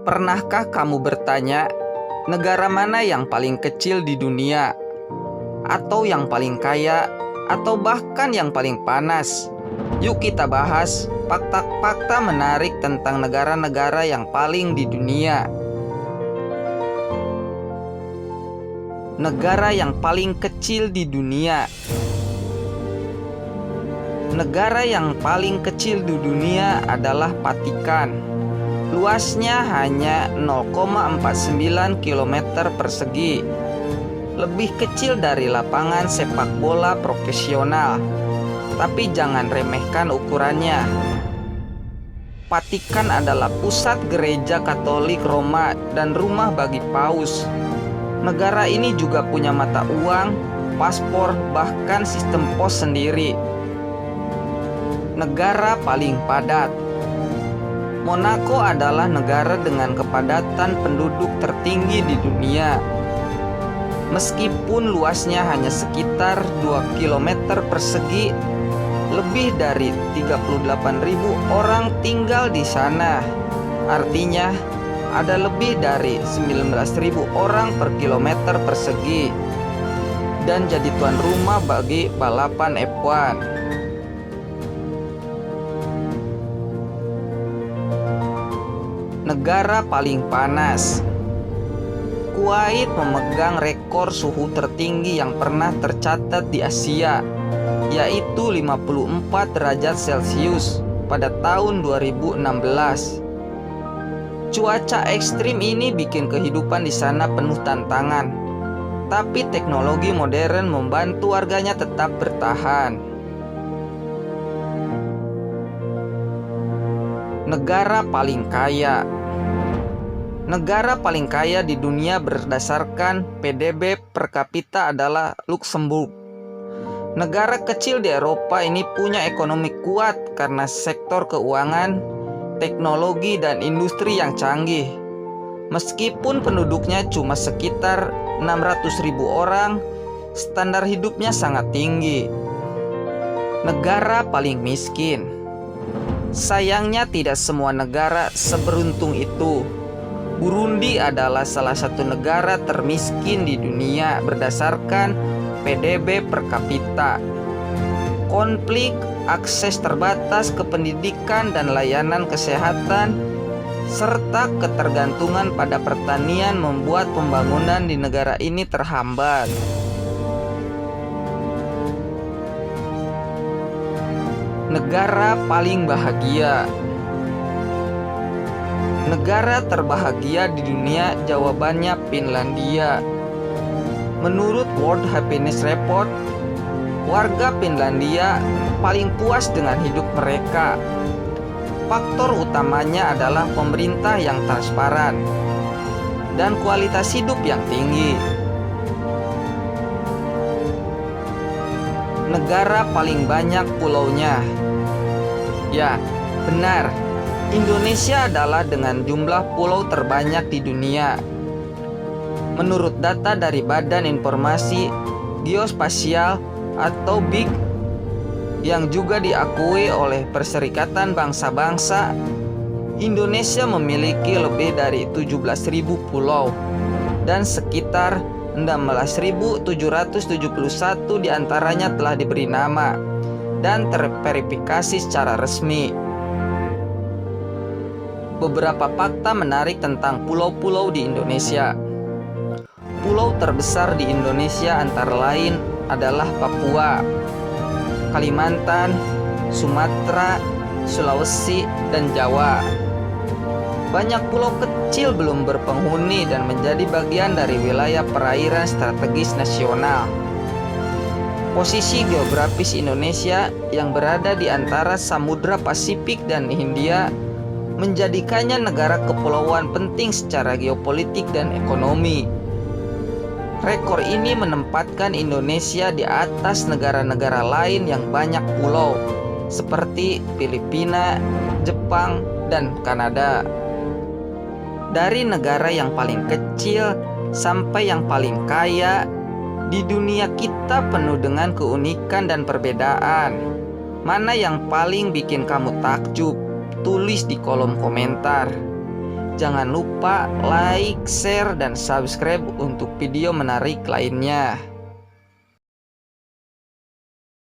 Pernahkah kamu bertanya, negara mana yang paling kecil di dunia? Atau yang paling kaya? Atau bahkan yang paling panas? Yuk kita bahas fakta-fakta menarik tentang negara-negara yang paling di dunia. Negara yang paling kecil di dunia. Negara yang paling kecil di dunia adalah Vatikan. Luasnya hanya 0,49 km persegi, lebih kecil dari lapangan sepak bola profesional. Tapi jangan remehkan ukurannya. Vatikan adalah pusat gereja Katolik Roma dan rumah bagi paus. Negara ini juga punya mata uang, paspor, bahkan sistem pos sendiri. Negara paling padat. Monaco adalah negara dengan kepadatan penduduk tertinggi di dunia. Meskipun luasnya hanya sekitar 2 km persegi, lebih dari 38.000 orang tinggal di sana. Artinya, ada lebih dari 19.000 orang per kilometer persegi. Dan jadi tuan rumah bagi balapan F1. Negara paling panas. Kuwait memegang rekor suhu tertinggi yang pernah tercatat di Asia, yaitu 54 derajat Celcius pada tahun 2016. Cuaca ekstrim ini bikin kehidupan di sana penuh tantangan, tapi teknologi modern membantu warganya tetap bertahan. Negara paling kaya. Negara paling kaya di dunia berdasarkan PDB per kapita adalah Luxembourg. Negara kecil di Eropa ini punya ekonomi kuat karena sektor keuangan, teknologi, dan industri yang canggih. Meskipun penduduknya cuma sekitar 600.000 orang, standar hidupnya sangat tinggi. Negara paling miskin. Sayangnya tidak semua negara seberuntung itu. Burundi adalah salah satu negara termiskin di dunia berdasarkan PDB per kapita. Konflik, akses terbatas ke pendidikan dan layanan kesehatan, serta ketergantungan pada pertanian membuat pembangunan di negara ini terhambat. Negara paling bahagia. Negara terbahagia di dunia, jawabannya Finlandia. Menurut World Happiness Report, warga Finlandia paling puas dengan hidup mereka. Faktor utamanya adalah pemerintah yang transparan dan kualitas hidup yang tinggi. Negara paling banyak pulaunya. Ya, benar. Indonesia adalah dengan jumlah pulau terbanyak di dunia. Menurut data dari Badan Informasi Geospasial atau BIG yang juga diakui oleh Perserikatan Bangsa-Bangsa, Indonesia memiliki lebih dari 17.000 pulau dan sekitar 16.771 diantaranya telah diberi nama dan terverifikasi secara resmi. Beberapa fakta menarik tentang pulau-pulau di Indonesia. Pulau terbesar di Indonesia antara lain adalah Papua, Kalimantan, Sumatera, Sulawesi, dan Jawa. Banyak pulau kecil belum berpenghuni dan menjadi bagian dari wilayah perairan strategis nasional. Posisi geografis Indonesia yang berada di antara Samudra Pasifik dan Hindia menjadikannya negara kepulauan penting secara geopolitik dan ekonomi. Rekor ini menempatkan Indonesia di atas negara-negara lain yang banyak pulau, seperti Filipina, Jepang, dan Kanada. Dari negara yang paling kecil sampai yang paling kaya, di dunia kita penuh dengan keunikan dan perbedaan. Mana yang paling bikin kamu takjub? Tulis di kolom komentar. Jangan lupa like, share, dan subscribe untuk video menarik lainnya.